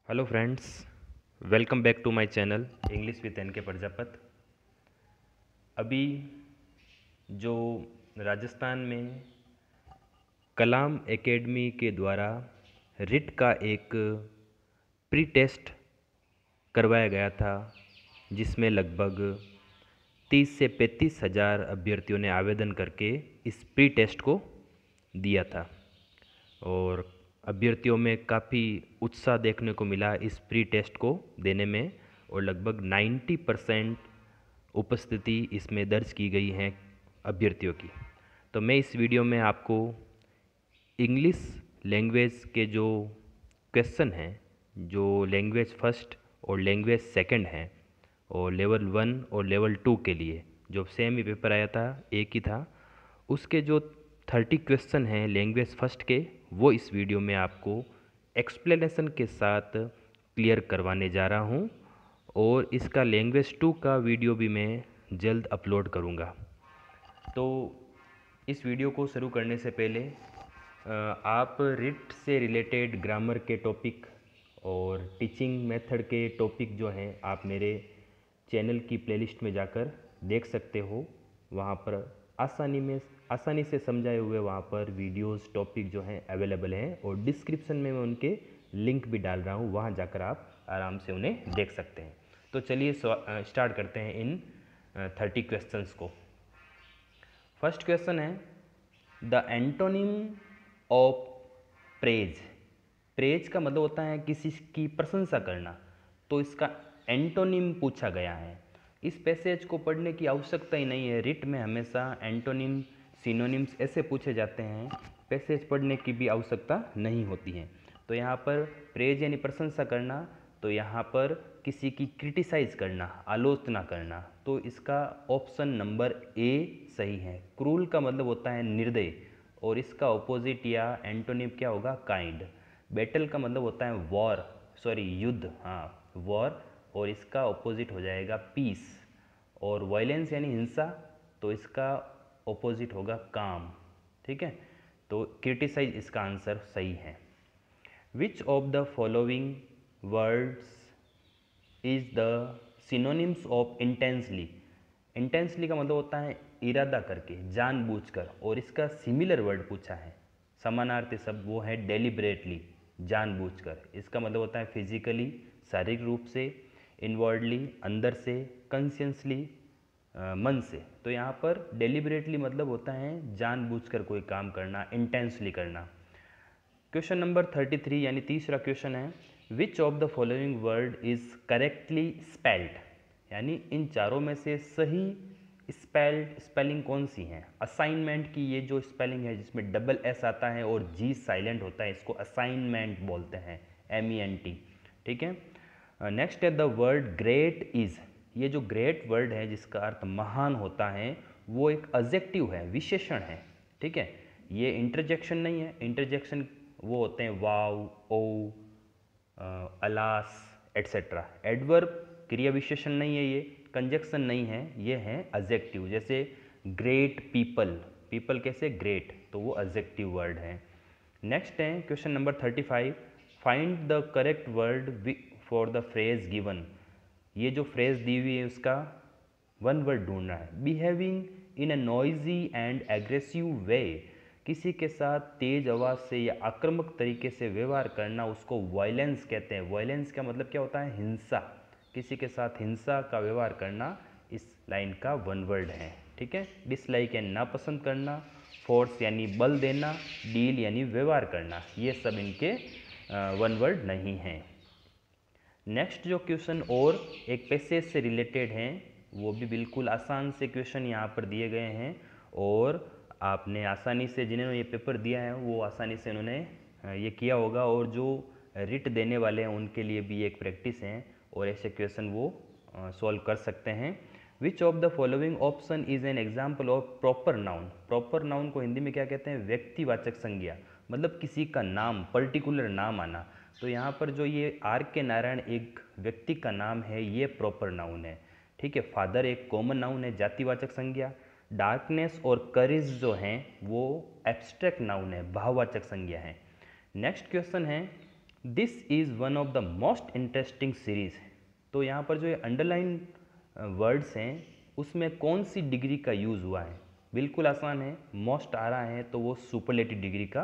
Hello friends, welcome back to my channel English with N K Prajapat. अभी जो राजस्थान में कलाम academy के द्वारा रिट का एक प्री टेस्ट करवाया गया था, जिसमें लगभग 30 से 35 हज़ार अभ्यर्थियों ने आवेदन करके इस प्री टेस्ट को दिया था और अभ्यर्थियों में काफ़ी उत्साह देखने को मिला इस प्री टेस्ट को देने में और लगभग 90% उपस्थिति इसमें दर्ज की गई है अभ्यर्थियों की। तो मैं इस वीडियो में आपको इंग्लिश लैंग्वेज के जो क्वेश्चन हैं, जो लैंग्वेज फर्स्ट और लैंग्वेज सेकंड हैं और लेवल 1 और लेवल 2 के लिए जो सेम ही पेपर आया था, एक ही था, उसके जो 30 क्वेश्चन हैं लैंग्वेज फर्स्ट के, वो इस वीडियो में आपको एक्सप्लेनेशन के साथ क्लियर करवाने जा रहा हूँ और इसका लैंग्वेज 2 का वीडियो भी मैं जल्द अपलोड करूँगा। तो इस वीडियो को शुरू करने से पहले आप रिट से रिलेटेड ग्रामर के टॉपिक और टीचिंग मेथड के टॉपिक जो हैं आप मेरे चैनल की प्लेलिस्ट में जाकर देख सकते हो। वहाँ पर आसानी से समझाए हुए वहाँ पर वीडियोस टॉपिक जो हैं अवेलेबल हैं और डिस्क्रिप्शन में मैं उनके लिंक भी डाल रहा हूँ, वहाँ जाकर आप आराम से उन्हें देख सकते हैं। तो चलिए स्टार्ट करते हैं इन 30 क्वेश्चंस को। फर्स्ट क्वेश्चन है the antonym of praise. Praise का मतलब होता है किसी की प्रशंसा करना, तो इसका एंटोनिम पूछा गया है। इस पैसेज को पढ़ने की आवश्यकता ही नहीं है, रिट में हमेशा एंटोनिम सिनोनिम्स ऐसे पूछे जाते हैं, पैसेज पढ़ने की भी आवश्यकता नहीं होती है। तो यहाँ पर प्रेज यानी प्रशंसा करना, तो यहाँ पर किसी की क्रिटिसाइज करना, आलोचना करना, तो इसका ऑप्शन नंबर ए सही है। क्रूल का मतलब होता है निर्दय और इसका ऑपोजिट या एंटोनिम क्या होगा, काइंड। बैटल का मतलब होता है वॉर, युद्ध, हाँ वॉर, और इसका ऑपोजिट हो जाएगा पीस। और वायलेंस यानी हिंसा, तो इसका ऑपोजिट होगा काम। ठीक है, तो क्रिटिसाइज इसका आंसर सही है। Which of the following words is the synonyms of intensely. Intensely का मतलब होता है इरादा करके, जानबूझकर, और इसका सिमिलर वर्ड पूछा है, समानार्थी शब्द, वो है डेलिबरेटली, जानबूझकर। इसका मतलब होता है फिजिकली, शारीरिक रूप से, इनवर्डली, अंदर से, कॉन्शियसली, मन से। तो यहाँ पर डेलिबरेटली मतलब होता है जानबूझकर कोई काम करना, इंटेंसली करना। क्वेश्चन नंबर 33 यानी तीसरा क्वेश्चन है which of the following word is correctly spelled, यानी इन चारों में से सही स्पेलिंग कौन सी है। असाइनमेंट की ये जो स्पेलिंग है जिसमें डबल एस आता है और जी साइलेंट होता है, इसको असाइनमेंट बोलते हैं, MENT। ठीक है, नेक्स्ट है द वर्ड ग्रेट इज। ये जो ग्रेट वर्ड है जिसका अर्थ महान होता है, वो एक एडजेक्टिव है, विशेषण है। ठीक है, ये इंटरजेक्शन नहीं है। इंटरजेक्शन वो होते हैं वाव, ओ, अलास, एट्सेट्रा। एडवर्ब क्रिया विशेषण नहीं है, ये कंजक्शन नहीं है, ये है एडजेक्टिव। जैसे ग्रेट पीपल, पीपल कैसे ग्रेट, तो वो एडजेक्टिव वर्ड है। नेक्स्ट है question number 35 find the correct word for the phrase given. ये जो फ्रेज दी हुई है उसका वन वर्ड ढूंढना है। Behaving in a noisy and aggressive way, किसी के साथ तेज आवाज़ से या आक्रामक तरीके से व्यवहार करना, उसको वायलेंस कहते हैं। वायलेंस का मतलब क्या होता है, हिंसा। किसी के साथ हिंसा का व्यवहार करना इस लाइन का वन वर्ड है। ठीक है, डिसलाइक यानी नापसंद करना, फोर्स यानी बल देना, डील यानी व्यवहार करना, ये सब इनके वन वर्ड नहीं हैं। नेक्स्ट जो क्वेश्चन और एक पैसेज से रिलेटेड हैं, वो भी बिल्कुल आसान से क्वेश्चन यहाँ पर दिए गए हैं और आपने आसानी से, जिन्होंने ये पेपर दिया है वो आसानी से उन्होंने ये किया होगा, और जो रिट देने वाले हैं उनके लिए भी एक प्रैक्टिस है और ऐसे क्वेश्चन वो सॉल्व कर सकते हैं। Which of the following option is an example of proper noun. Proper noun को हिंदी में क्या कहते हैं, व्यक्तिवाचक संज्ञा, मतलब किसी का नाम, पर्टिकुलर नाम आना। तो यहाँ पर जो ये RK नारायण एक व्यक्ति का नाम है, ये प्रॉपर नाउन है। ठीक है, फादर एक कॉमन नाउन है, जातिवाचक संज्ञा। डार्कनेस और करेज जो हैं वो एब्स्ट्रैक्ट नाउन है, भाववाचक संज्ञा है। नेक्स्ट क्वेश्चन है this is one of the most interesting series. तो यहाँ पर जो ये अंडरलाइन वर्ड्स हैं उसमें कौन सी डिग्री का यूज़ हुआ है? बिल्कुल आसान है, मोस्ट आ रहा है तो वो सुपरलेटिव डिग्री का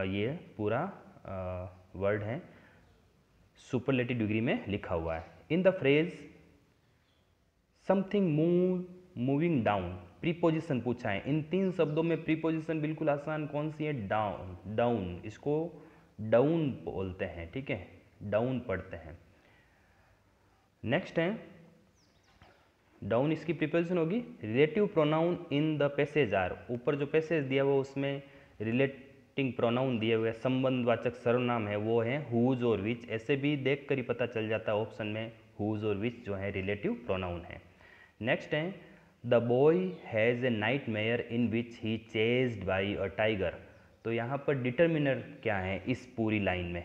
ये पूरा वर्ड है, सुपरलेटिव डिग्री में लिखा हुआ है। In the phrase something moving down, preposition पूछा है। इन 3 शब्दों में प्रीपोजिशन बिल्कुल आसान कौन सी है? डाउन। डाउन, इसको डाउन बोलते हैं, ठीक है, डाउन पढ़ते हैं। नेक्स्ट है, डाउन इसकी प्रीपोजिशन होगी relative pronoun in the passage are. ऊपर जो पैसेज दिया हुआ उसमें रिलेटिंग प्रोनाउन दिए हुए, संबंधवाचक सर्वनाम है वो है हुज और विच। ऐसे भी देख कर ही पता चल जाता है ऑप्शन में हुज और विच जो है रिलेटिव प्रोनाउन है। नेक्स्ट है the boy has a night mayor in which he chased by a tiger. तो यहाँ पर डिटर्मिनर क्या है इस पूरी लाइन में?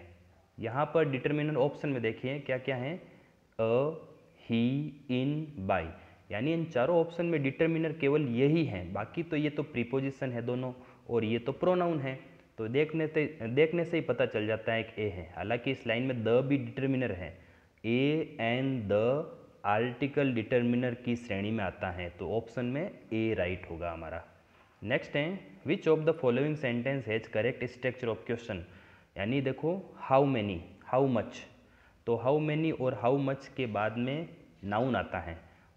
यहाँ पर डिटर्मिनर ऑप्शन में देखिए क्या क्या है, अ, ही, इन, बाई, यानी इन चारों ऑप्शन में डिटर्मिनर केवल यही है, बाकी तो ये तो प्रीपोजिशन है दोनों और ये तो प्रोनाउन है। तो देखने से ही पता चल जाता है कि ए है। हालांकि इस लाइन में द भी डिटर्मिनर है, A and the article determiner की श्रेणी में आता है, तो ऑप्शन में ए राइट होगा हमारा। नेक्स्ट है which of the following sentence has correct structure of question. यानी देखो हाउ मैनी, हाउ मच, तो हाउ मैनी और हाउ मच के बाद में नाउन आता है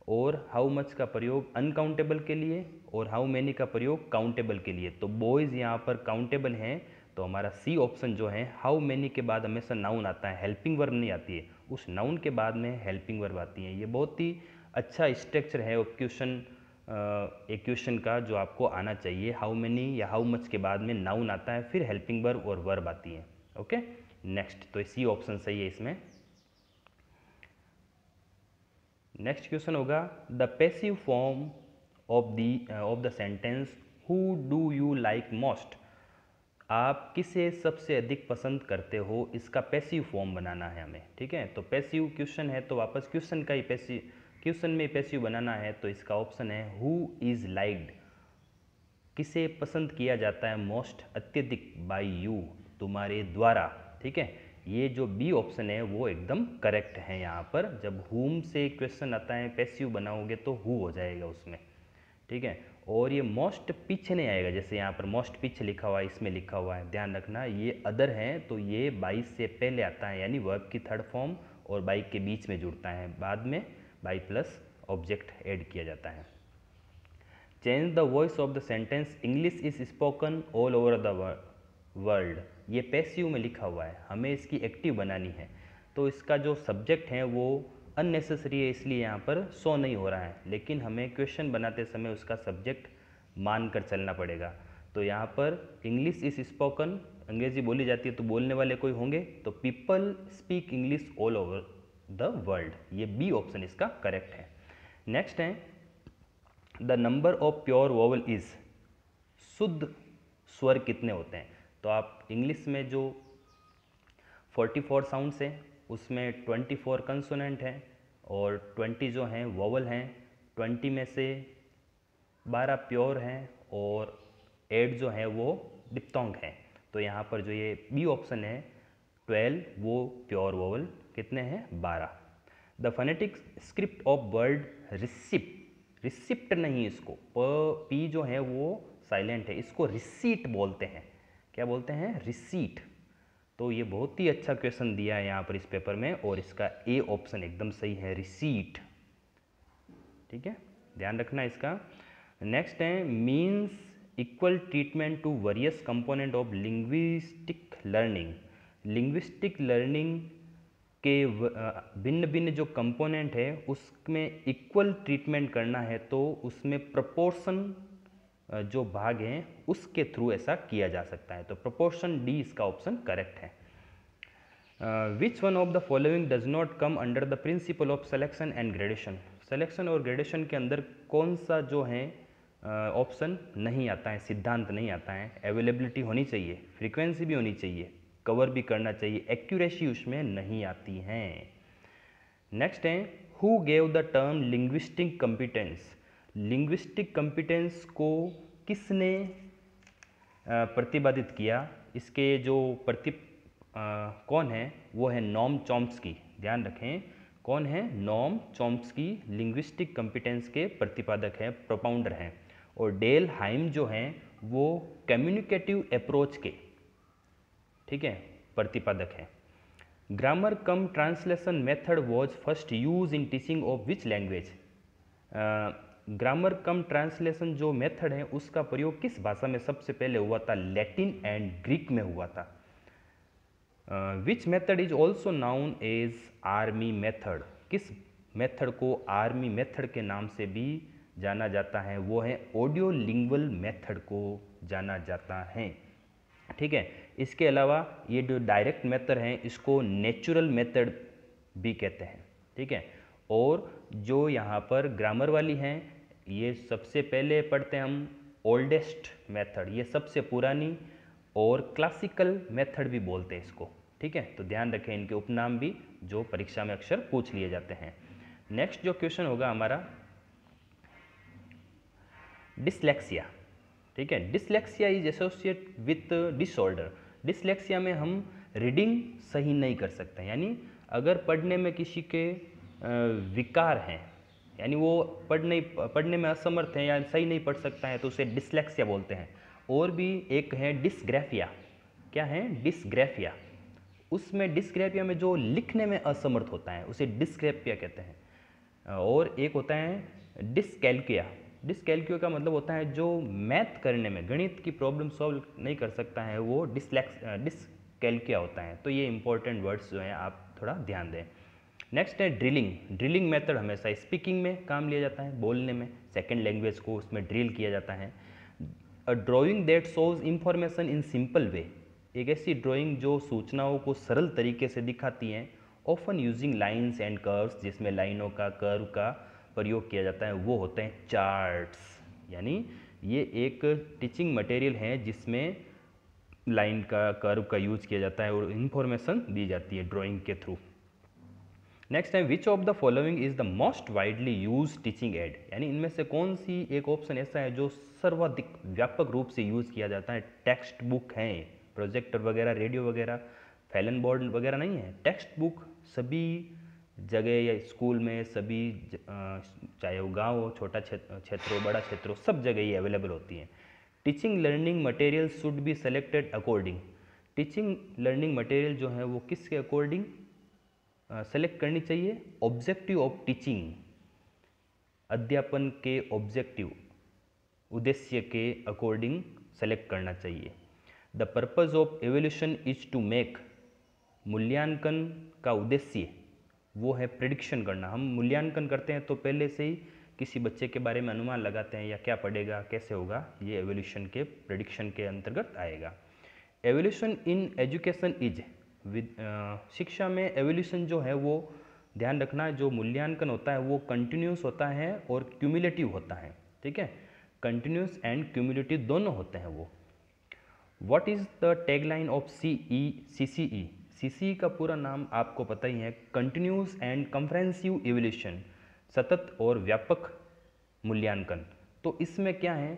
और हाउ मच का प्रयोग अनकाउंटेबल के लिए और हाउ मैनी का प्रयोग काउंटेबल के लिए। तो बॉयज़ यहाँ पर काउंटेबल हैं, तो हमारा सी ऑप्शन जो है, हाउ मैनी के बाद हमेशा नाउन आता है, हेल्पिंग वर्ब नहीं आती है, उस नाउन के बाद में हेल्पिंग वर्ब आती है। ये बहुत ही अच्छा स्ट्रक्चर है क्वेश्चन का जो आपको आना चाहिए। हाउ मैनी या हाउ मच के बाद में नाउन आता है, फिर हेल्पिंग वर्ब और वर्ब आती है। ओके, नेक्स्ट, तो सी ऑप्शन सही है इसमें। नेक्स्ट क्वेश्चन होगा the passive form of the sentence who do you like most. आप किसे सबसे अधिक पसंद करते हो, इसका पैसिव फॉर्म बनाना है हमें, ठीक है। तो पैसिव क्वेश्चन है तो वापस क्वेश्चन में पैसिव बनाना है, तो इसका ऑप्शन है हु इज़ लाइक्ड, किसे पसंद किया जाता है मोस्ट, अत्यधिक, बाय यू, तुम्हारे द्वारा, ठीक है। ये जो बी ऑप्शन है वो एकदम करेक्ट है। यहाँ पर जब हुम से क्वेश्चन आता है पैसिव बनाओगे तो हु हो जाएगा उसमें, ठीक है। और ये मोस्ट पीछे नहीं आएगा, जैसे यहाँ पर मोस्ट पीछे लिखा हुआ है, इसमें लिखा हुआ है, ध्यान रखना। ये अदर है तो ये बाई से पहले आता है, यानी वर्ब की थर्ड फॉर्म और बाई के बीच में जुड़ता है, बाद में बाई प्लस ऑब्जेक्ट ऐड किया जाता है। Change the voice of the sentence English is spoken all over the world. ये पैसिव में लिखा हुआ है, हमें इसकी एक्टिव बनानी है, तो इसका जो सब्जेक्ट है वो अननेसेसरी है, इसलिए यहाँ पर शो नहीं हो रहा है, लेकिन हमें क्वेश्चन बनाते समय उसका सब्जेक्ट मान कर चलना पड़ेगा। तो यहाँ पर इंग्लिश इज स्पोकन, अंग्रेजी बोली जाती है तो बोलने वाले कोई होंगे, तो people speak English all over the world, ये बी ऑप्शन इसका करेक्ट है। नेक्स्ट है the number of pure vowel is, शुद्ध स्वर कितने होते हैं। तो आप इंग्लिश में जो 44 साउंड्स हैं उसमें 24 कंसोनेंट हैं और 20 जो हैं वोवल हैं, 20 में से 12 प्योर हैं और 8 जो हैं वो डिप्थोंग हैं। तो यहाँ पर जो ये बी ऑप्शन है 12, वो प्योर वोवल कितने हैं, 12। The phonetic script of word receipt, receipt नहीं, इसको पी जो है वो साइलेंट है, इसको रिसीट बोलते हैं। क्या बोलते हैं, रिसीट। तो ये बहुत ही अच्छा क्वेश्चन दिया है यहाँ पर इस पेपर में और इसका ए ऑप्शन एकदम सही है, रिसीट, ठीक है, ध्यान रखना इसका। नेक्स्ट है means equal treatment to various component of linguistic learning. Linguistic learning के भिन्न भिन्न जो कंपोनेंट है उसमें इक्वल ट्रीटमेंट करना है, तो उसमें प्रोपोर्शन जो भाग हैं उसके थ्रू ऐसा किया जा सकता है, तो प्रोपोर्शन डी इसका ऑप्शन करेक्ट है। Which one of the following does not come under the principle of selection and gradation. Selection और ग्रेडेशन के अंदर कौन सा जो है ऑप्शन नहीं आता है, सिद्धांत नहीं आता है। अवेलेबिलिटी होनी चाहिए, फ्रीक्वेंसी भी होनी चाहिए, कवर भी करना चाहिए, एक्यूरेसी उसमें नहीं आती है। नेक्स्ट है who gave the term linguistic competence. Linguistic competence को किसने प्रतिपादित किया, इसके जो कौन है, वो है नोम चॉम्स्की। ध्यान रखें, कौन है, नोम चॉम्स्की लिंग्विस्टिक कॉम्पिटेंस के प्रतिपादक हैं, प्रोपाउंडर हैं। और डेल हाइम जो हैं वो कम्युनिकेटिव अप्रोच के, ठीक है, प्रतिपादक हैं। Grammar come translation method was first use in teaching of which language. Grammar come translation जो मेथड है उसका प्रयोग किस भाषा में सबसे पहले हुआ था, लैटिन एंड ग्रीक में हुआ था। Which method is also known as army method, किस मेथड को आर्मी मेथड के नाम से भी जाना जाता है, वो है ऑडियो लिंगुअल मेथड को जाना जाता है, ठीक है। इसके अलावा ये जो डायरेक्ट मेथड हैं इसको नेचुरल मेथड भी कहते हैं, ठीक है। और जो यहाँ पर ग्रामर वाली हैं ये सबसे पहले पढ़ते हैं हम ओल्डेस्ट मेथड, ये सबसे पुरानी, और क्लासिकल मेथड भी बोलते हैं इसको, ठीक है। तो ध्यान रखें इनके उपनाम भी जो परीक्षा में अक्सर पूछ लिए जाते हैं। नेक्स्ट जो क्वेश्चन होगा हमारा डिसलेक्सिया, ठीक है। Dyslexia is associate with disorder. Dyslexia में हम रीडिंग सही नहीं कर सकते, यानी अगर पढ़ने में किसी के विकार हैं, यानी वो पढ़ने में असमर्थ है या सही नहीं पढ़ सकता है तो उसे डिसलेक्सिया बोलते हैं। और भी एक है डिसग्राफिया। क्या है, डिसग्राफिया। उसमें डिसग्राफिया में जो लिखने में असमर्थ होता है उसे डिसग्राफिया कहते हैं। और एक होता है डिसकैल्कुया। डिसकैल्कुया का मतलब होता है जो मैथ करने में, गणित की प्रॉब्लम सॉल्व नहीं कर सकता है, वो डिसकैल्कुया होता है। तो ये इंपॉर्टेंट वर्ड्स जो हैं आप थोड़ा ध्यान दें। नेक्स्ट है ड्रिलिंग। ड्रिलिंग मेथड हमेशा स्पीकिंग में काम लिया जाता है, बोलने में, सेकेंड लैंग्वेज को उसमें ड्रिल किया जाता है। A drawing that shows information in simple way, एक ऐसी ड्राइंग जो सूचनाओं को सरल तरीके से दिखाती हैं, often using lines and curves, जिसमें लाइनों का, कर्व का प्रयोग किया जाता है, वो होते हैं चार्ट्स। यानी ये एक टीचिंग मटेरियल है जिसमें लाइन का, कर्व का यूज किया जाता है और इंफॉर्मेशन दी जाती है ड्राइंग के थ्रू। नेक्स्ट है which of the following is the most widely use teaching add, यानी इनमें से कौन सी एक ऑप्शन ऐसा है जो सर्वाधिक व्यापक रूप से यूज किया जाता है। टेक्स्ट बुक हैं, प्रोजेक्टर वगैरह, रेडियो वगैरह, फैलन बोर्ड वगैरह नहीं है। टेक्स्ट बुक सभी जगह या स्कूल में सभी चाहे वो गाँव हो, छोटा क्षेत्र हो, बड़ा क्षेत्र हो, सब जगह ये अवेलेबल होती हैं। Teaching learning material should be selected according, teaching learning material जो है वो किसके अकॉर्डिंग सेलेक्ट करनी चाहिए, ऑब्जेक्टिव ऑफ टीचिंग, अध्यापन के ऑब्जेक्टिव, उद्देश्य के अकॉर्डिंग सेलेक्ट करना चाहिए। The purpose of evaluation is to make, मूल्यांकन का उद्देश्य वो है प्रेडिक्शन करना। हम मूल्यांकन करते हैं तो पहले से ही किसी बच्चे के बारे में अनुमान लगाते हैं या क्या पढ़ेगा, कैसे होगा, ये एवोल्यूशन के प्रेडिक्शन के अंतर्गत आएगा। एवोल्यूशन इन एजुकेशन इज, शिक्षा में एवोल्यूशन जो है वो ध्यान रखना, जो मूल्यांकन होता है वो कंटिन्यूस होता है और क्यूमुलेटिव होता है, ठीक है। कंटिन्यूस एंड क्यूमुलेटिव दोनों होते हैं वो। What is the tagline of CCE? CCE का पूरा नाम आपको पता ही है, कंटिन्यूस एंड कम्प्रेहेंसिव एवोल्यूशन, सतत और व्यापक मूल्यांकन। तो इसमें क्या है,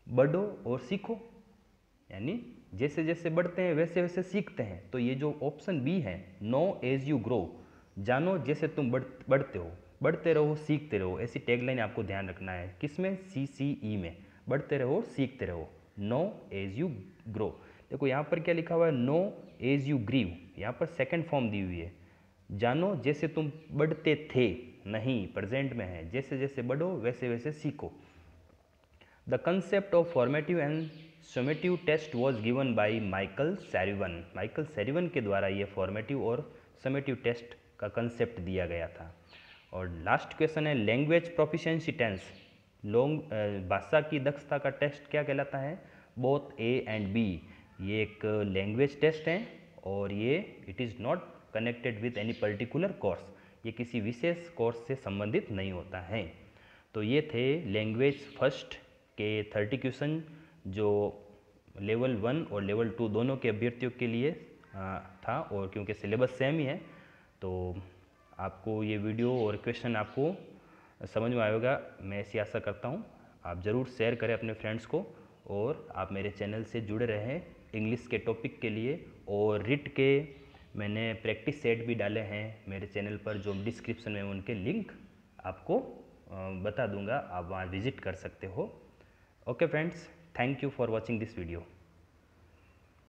बढ़ो और सीखो, यानी जैसे जैसे बढ़ते हैं वैसे वैसे सीखते हैं। तो ये जो ऑप्शन बी है, नो एज यू ग्रो, जानो जैसे तुम बढ़ते हो, बढ़ते रहो, सीखते रहो, ऐसी टैगलाइन आपको ध्यान रखना है। किसमें, CCE में, बढ़ते रहो, सीखते रहो, नो एज यू ग्रो। देखो यहाँ पर क्या लिखा हुआ है, नो एज यू ग्रीव, यहाँ पर सेकंड फॉर्म दी हुई है। जानो जैसे तुम बढ़ते थे, नहीं, प्रेजेंट में है, जैसे जैसे बढ़ो वैसे वैसे सीखो। The concept of formative and summative test was given by Michael Scriven. Michael Scriven के द्वारा ये फॉर्मेटिव और समेटिव टेस्ट का कंसेप्ट दिया गया था। और लास्ट क्वेश्चन है लैंग्वेज प्रोफिशिएंसी टेस्ट, भाषा की दक्षता का टेस्ट क्या कहलाता है, बोथ A एंड B। ये एक लैंग्वेज टेस्ट है और ये it is not connected with any particular course, ये किसी विशेष कोर्स से संबंधित नहीं होता है। तो ये थे लैंग्वेज फर्स्ट के 30 क्वेश्चन जो लेवल 1 और लेवल 2 दोनों के अभ्यर्थियों के लिए था। और क्योंकि सिलेबस सेम ही है तो आपको ये वीडियो और क्वेश्चन आपको समझ में आएगा, मैं ऐसी आशा करता हूँ। आप ज़रूर शेयर करें अपने फ्रेंड्स को और आप मेरे चैनल से जुड़े रहें इंग्लिश के टॉपिक के लिए और रिट के मैंने प्रैक्टिस सेट भी डाले हैं मेरे चैनल पर, जो डिस्क्रिप्शन में उनके लिंक आपको बता दूंगा, आप वहाँ विज़िट कर सकते हो। Okay friends, thank you for watching this video.